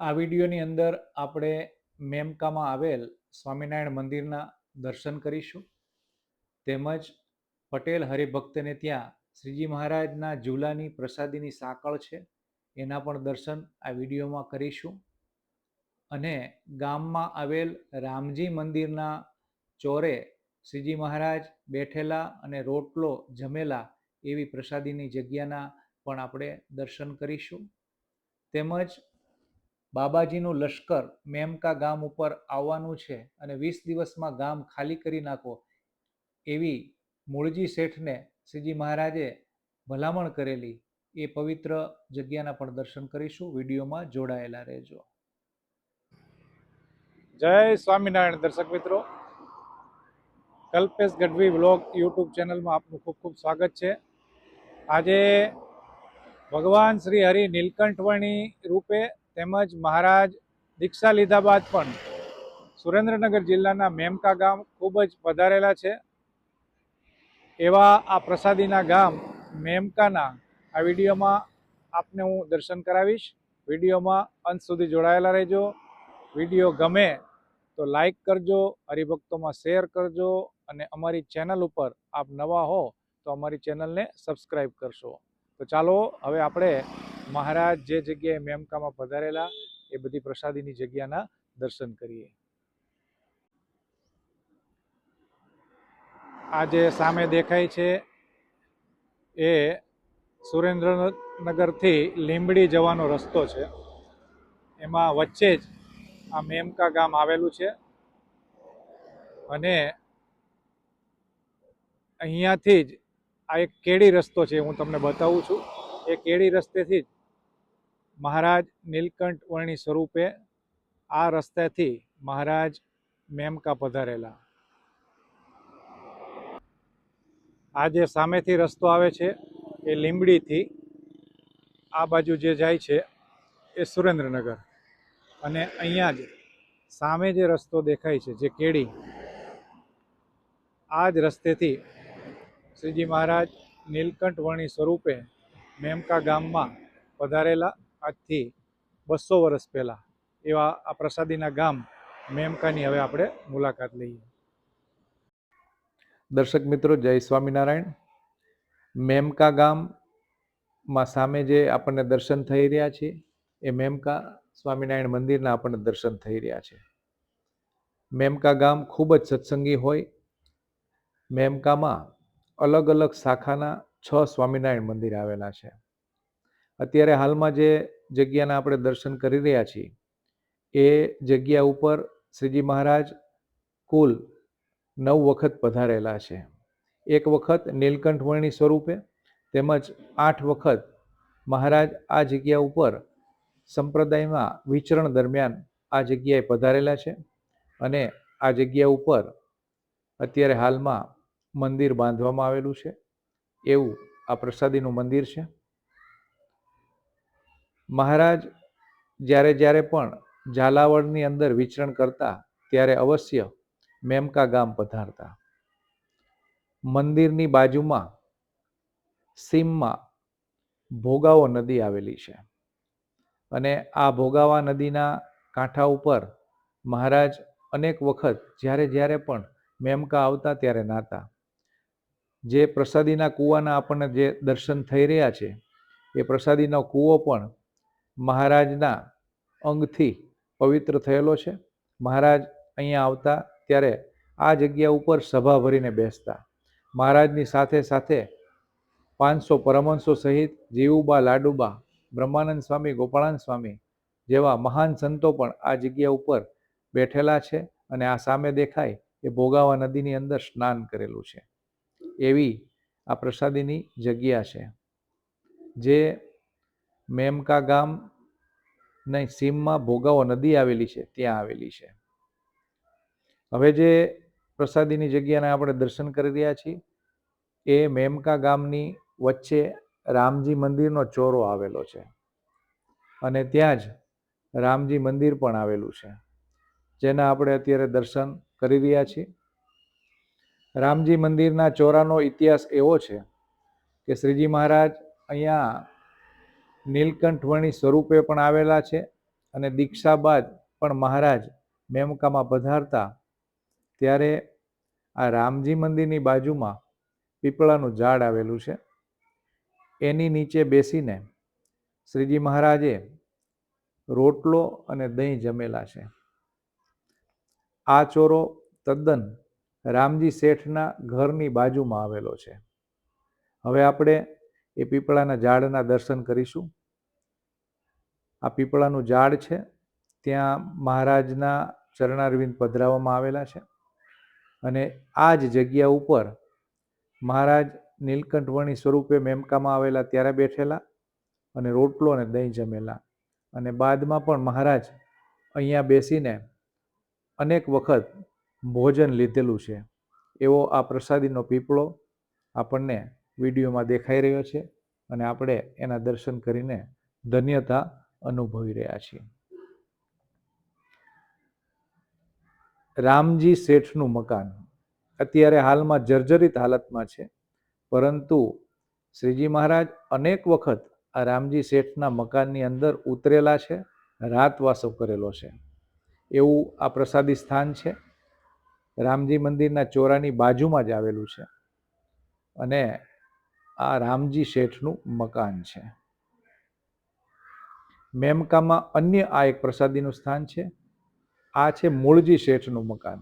આ વિડીયોની અંદર આપણે મેમકામાં આવેલ સ્વામિનારાયણ મંદિરના દર્શન કરીશું. તેમજ પટેલ હરિભક્તને ત્યાં શ્રીજી મહારાજના ઝૂલાની પ્રસાદીની સાંકળ છે એના પણ દર્શન આ વિડીયોમાં કરીશું. અને ગામમાં આવેલ રામજી મંદિરના ચોરે શ્રીજી મહારાજ બેઠેલા અને રોટલો જમેલા એવી પ્રસાદીની જગ્યાના પણ આપણે દર્શન કરીશું. તેમજ બાબાજીનું લશ્કર મેમકા ગામ ઉપર આવવાનું છે અને 20 દિવસમાં ગામ ખાલી કરી નાખો એવી મૂળજી શેઠને શ્રીજી મહારાજે ભલામણ કરેલી એ પવિત્ર જગ્યાના પણ દર્શન કરીશું. વિડીયોમાં જોડાયેલા રહેજો. જય સ્વામિનારાયણ. દર્શક મિત્રો, કલ્પેશ ગઢવી વ્લોગ યુટ્યુબ ચેનલમાં આપનું ખૂબ ખૂબ સ્વાગત છે. આજે ભગવાન શ્રી હરિ નીલકંઠવર્ણી રૂપે તેમજ મહારાજ દીક્ષા લીધા બાદ પણ સુરેન્દ્રનગર જિલ્લાના મેમકા ગામ ખૂબ જ પધારેલા છે. એવા આ પ્રસાદીના ગામ મેમકાના આ વિડીયોમાં આપને હું દર્શન કરાવીશ. વિડીયોમાં અંત સુધી જોડાયેલા રહેજો. વિડીયો ગમે તો લાઈક કરજો, હરિભક્તોમાં શેર કરજો અને અમારી ચેનલ ઉપર આપ નવા હો તો અમારી ચેનલને સબસ્ક્રાઈબ કરશો. તો ચાલો હવે આપણે મહારાજ જે જગ્યાએ મેમકામાં પધારેલા એ બધી પ્રસાદીની જગ્યાના દર્શન કરીએ. આ જે સામે દેખાય છે એ સુરેન્દ્રનગરથી લીંબડી જવાનો રસ્તો છે. એમાં વચ્ચે જ આ મેમકા ગામ આવેલું છે અને અહીંયાથી જ આ એક કેડી રસ્તો છે, હું તમને બતાવું છું. એ કેડી રસ્તેથી જ મહારાજ નીલકંઠવર્ણી સ્વરૂપે આ રસ્તેથી મહારાજ મેમકા પધારેલા. આ જે સામેથી રસ્તો આવે છે એ લીંબડીથી આ બાજુ જે જાય છે એ સુરેન્દ્રનગર, અને અહીંયા જ સામે જે રસ્તો દેખાય છે જે કેડી, આ જ રસ્તેથી શ્રીજી મહારાજ નીલકંઠવર્ણી સ્વરૂપે મેમકા ગામમાં પધારેલા. આજથી 200 વર્ષ પહેલાં એવા આ પ્રસાદીના ગામ મેમકાની હવે આપણે મુલાકાત લઈએ. દર્શક મિત્રો, જય સ્વામિનારાયણ. મેમકા ગામમાં સામે જે આપણને દર્શન થઈ રહ્યા છે એ મેમકા સ્વામિનારાયણ મંદિરના આપણને દર્શન થઈ રહ્યા છે. મેમકા ગામ ખૂબ જ સત્સંગી હોય. મેમકામાં અલગ અલગ શાખાના 6 સ્વામિનારાયણ મંદિર આવેલા છે. અત્યારે હાલમાં જે જગ્યાના આપણે દર્શન કરી રહ્યા છીએ એ જગ્યા ઉપર શ્રીજી મહારાજ કુલ 9 વખત પધારેલા છે. એક વખત નીલકંઠવર્ણી સ્વરૂપે તેમજ 8 વખત મહારાજ આ જગ્યા ઉપર સંપ્રદાયમાં વિચરણ દરમિયાન આ જગ્યાએ પધારેલા છે. અને આ જગ્યા ઉપર અત્યારે હાલમાં મંદિર બાંધવામાં આવેલું છે. એવું આ પ્રસાદીનું મંદિર છે. મહારાજ જ્યારે જ્યારે પણ ઝાલાવાડની અંદર વિચરણ કરતા ત્યારે અવશ્ય મેમકા ગામ પધારતા. મંદિરની બાજુમાં સીમમાં ભોગાવો નદી આવેલી છે અને આ ભોગાવા નદીના કાંઠા ઉપર મહારાજ અનેક વખત જ્યારે જ્યારે પણ મેમકા આવતા ત્યારે નાતા. જે પ્રસાદીના કૂવાના આપણને જે દર્શન થઈ રહ્યા છે એ પ્રસાદીનો કૂવો પણ મહારાજના અંગથી પવિત્ર થયેલો છે. મહારાજ અહીંયા આવતા ત્યારે આ જગ્યા ઉપર સભા ભરીને બેસતા. મહારાજની સાથે સાથે 500 પરમહંસો સહિત જીવુબા, લાડુબા, બ્રહ્માનંદ સ્વામી, ગોપાળાનંદ સ્વામી જેવા મહાન સંતો પણ આ જગ્યા ઉપર બેઠેલા છે. અને આ સામે દેખાય એ ભોગાવા નદીની અંદર સ્નાન કરેલું છે એવી આ પ્રસાદીની જગ્યા છે, જે મેમકા ગામની સીમમાં ભોગાવો નદી આવેલી છે ત્યાં આવેલી છે. હવે જે પ્રસાદીની જગ્યાના આપણે દર્શન કરી રહ્યા છીએ એ મેમકા ગામની વચ્ચે રામજી મંદિરનો ચોરો આવેલો છે અને ત્યાં જ રામજી મંદિર પણ આવેલું છે, જેના આપણે અત્યારે દર્શન કરી રહ્યા છીએ. રામજી મંદિરના ચોરાનો ઇતિહાસ એવો છે કે શ્રીજી મહારાજ અહીંયા નીલકંઠવર્ણી સ્વરૂપે પણ આવેલા છે અને દીક્ષા બાદ પણ મહારાજ મેમકામાં પધારતા ત્યારે આ રામજી મંદિરની બાજુમાં પીપળાનું ઝાડ આવેલું છે. એની નીચે બેસીને શ્રીજી મહારાજે રોટલો અને દહીં જમેલા છે. આ ચોરો તદ્દન રામજી શેઠના ઘરની બાજુમાં આવેલો છે. હવે આપણે એ પીપળાના ઝાડના દર્શન કરીશું. આ પીપળાનું ઝાડ છે, ત્યાં મહારાજના ચરણારવિંદ પધરાવવામાં આવેલા છે અને આ જ જગ્યા ઉપર મહારાજ નીલકંઠવર્ણી સ્વરૂપે મેમકામાં આવેલા ત્યારે બેઠેલા અને રોટલો અને દહીં જમેલા અને બાદમાં પણ મહારાજ અહીંયા બેસીને અનેક વખત ભોજન લીધેલું છે. એવો આ પ્રસાદીનો પીપળો આપણને વિડીયોમાં દેખાઈ રહ્યો છે અને આપણે એના દર્શન કરીને ધન્યતા અનુભવી રહ્યા છીએ. રામજી શેઠનું મકાન અત્યારે હાલમાં જર્જરિત હાલતમાં છે, પરંતુ શ્રીજી મહારાજ અનેક વખત આ રામજી શેઠના મકાનની અંદર ઉતરેલા છે, રાતવાસો કરેલો છે. એવું આ પ્રસાદી સ્થાન છે. રામજી મંદિરના ચોરાની બાજુમાં જ આવેલું છે અને આ રામજી શેઠનું મકાન છે. મેમકામાં અન્ય આ એક પ્રસાદીનું સ્થાન છે. આ છે મૂળજી શેઠનું મકાન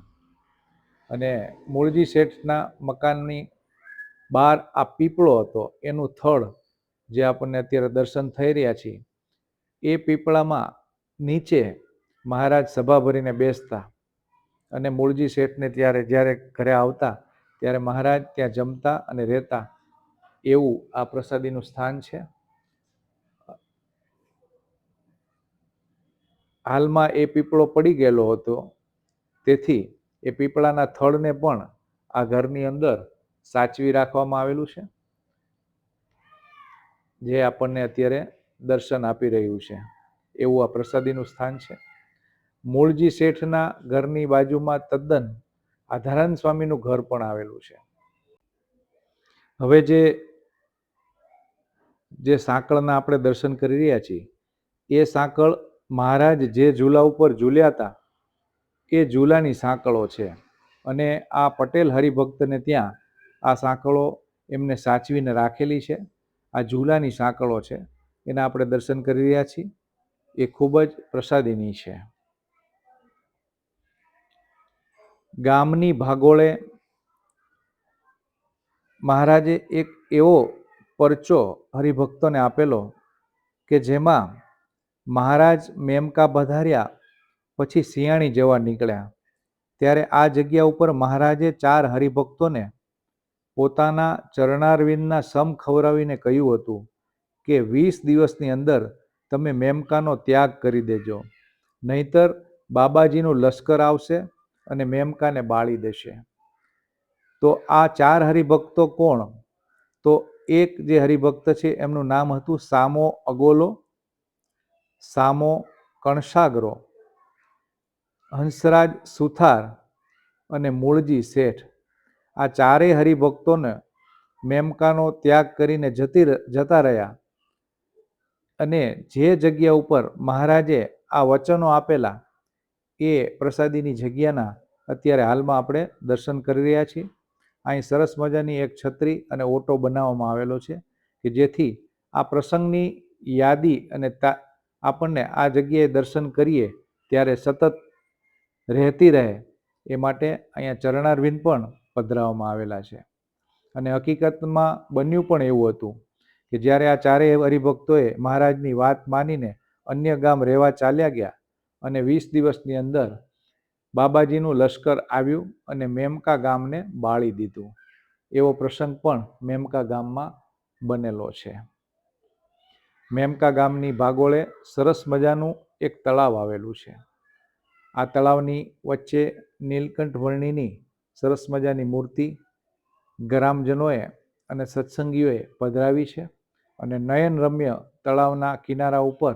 અને મૂળજી શેઠના મકાનની બહાર આ પીપળો હતો, એનું થડ જે આપણને અત્યારે દર્શન થઈ રહ્યા છે. એ પીપળામાં નીચે મહારાજ સભા ભરીને બેસતા અને મૂળજી શેઠને જ્યારે ઘરે આવતા ત્યારે મહારાજ ત્યાં જમતા અને રહેતા. એવું આ પ્રસાદીનું સ્થાન છે. હાલમાં એ પીપળો પડી ગયેલો હતો, તેથી એ પીપળાના થડને પણ આ ઘરની અંદર સાચવી રાખવામાં આવેલું છે, જે આપણને અત્યારે દર્શન આપી રહ્યું છે. એવું આ પ્રસાદીનું સ્થાન છે. મૂળજી શેઠના ઘરની બાજુમાં તદ્દન આધારાનંદ સ્વામીનું ઘર પણ આવેલું છે. હવે જે સાંકળના આપણે દર્શન કરી રહ્યા છીએ, એ સાંકળ મહારાજ જે ઝૂલા ઉપર ઝૂલ્યા હતા એ ઝૂલાની સાંકળો છે અને આ પટેલ હરિભક્તને ત્યાં આ સાંકળો એમને સાચવીને રાખેલી છે. આ ઝૂલાની સાંકળો છે, એના આપણે દર્શન કરી રહ્યા છીએ. એ ખૂબ જ પ્રસાદીની છે. ગામની ભાગોળે મહારાજે એક એવો પરચો હરિભક્તોને આપેલો કે જેમાં મહારાજ મેમકા પધાર્યા પછી સિયાણી જવા નીકળ્યા ત્યારે આ જગ્યા ઉપર મહારાજે 4 હરિભક્તોને પોતાના ચરણારવિંદના સમ ખવડાવીને કહ્યું હતું કે 20 દિવસની અંદર તમે મેમકાનો ત્યાગ કરી દેજો, નહીતર બાબાજીનું લશ્કર આવશે અને મેમકાને બાળી દેશે. તો આ 4 હરિભક્તો કોણ? તો એક જે હરિભક્ત છે એમનું નામ હતું સામો અગોલો, સામો કણસાગરો, હંસરાજ સુથાર અને મૂળજી શેઠ. આ 4 હરિભક્તોને મેમકાનો ત્યાગ કરીને જતા રહ્યા અને જે જગ્યા ઉપર મહારાજે આ વચનો આપેલા એ પ્રસાદીની જગ્યાના અત્યારે હાલમાં આપણે દર્શન કરી રહ્યા છીએ. અહીં સરસ મજાની એક છત્રી અને ઓટો બનાવવામાં આવેલો છે કે જેથી આ પ્રસંગની યાદી અને આપણને આ જગ્યાએ દર્શન કરીએ ત્યારે સતત રહેતી રહે એ માટે અહીંયા ચરણારવિંદ પણ પધરાવવામાં આવેલા છે. અને હકીકતમાં બન્યું પણ એવું હતું કે જ્યારે આ 4 હરિભક્તોએ મહારાજની વાત માનીને અન્ય ગામ રહેવા ચાલ્યા ગયા અને 20 દિવસની અંદર બાબાજીનું લશ્કર આવ્યું અને મેમકા ગામને બાળી દીધું. એવો પ્રસંગ પણ મેમકા ગામમાં બનેલો છે. મેમકા ગામની ભાગોળે સરસ મજાનું એક તળાવ આવેલું છે. આ તળાવની વચ્ચે નીલકંઠ વર્ણીની સરસ મજાની મૂર્તિ ગ્રામજનોએ અને સત્સંગીઓએ પધરાવી છે અને નયનરમ્ય તળાવના કિનારા ઉપર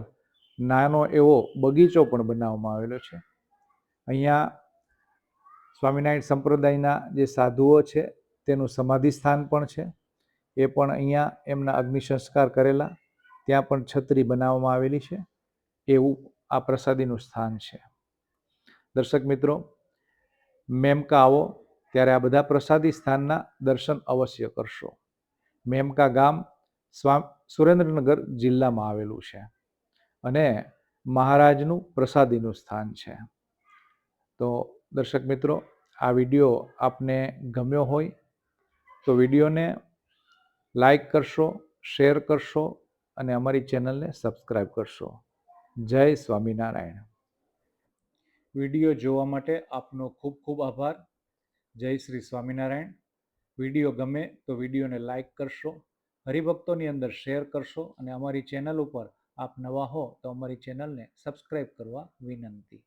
નાનો એવો બગીચો પણ બનાવવામાં આવેલો છે. અહીંયા સ્વામિનારાયણ સંપ્રદાયના જે સાધુઓ છે તેનું સમાધિ સ્થાન પણ છે. એ પણ અહીંયા એમના અગ્નિ સંસ્કાર કરેલા ત્યાં પણ છત્રી બનાવવામાં આવેલી છે. એવું આ પ્રસાદીનું સ્થાન છે. દર્શક મિત્રો, મેમકા આવો ત્યારે આ બધા પ્રસાદી સ્થાનના દર્શન અવશ્ય કરશો. મેમકા ગામ સુરેન્દ્રનગર જિલ્લામાં આવેલું છે અને મહારાજનું પ્રસાદીનું સ્થાન છે. તો દર્શક મિત્રો, આ વિડીયો આપને ગમ્યો હોય તો વિડીયોને લાઈક કરશો, શેર કરશો અને અમારી ચેનલને સબસ્ક્રાઈબ કરશો. જય સ્વામિનારાયણ. વિડીયો જોવા માટે આપનો ખૂબ ખૂબ આભાર. જય શ્રી સ્વામિનારાયણ. વિડીયો ગમે તો વિડીયોને લાઈક કરશો, હરિભક્તોની અંદર શેર કરશો અને અમારી ચેનલ ઉપર આપ નવા હો તો અમારી ચેનલને સબસ્ક્રાઈબ કરવા વિનંતી.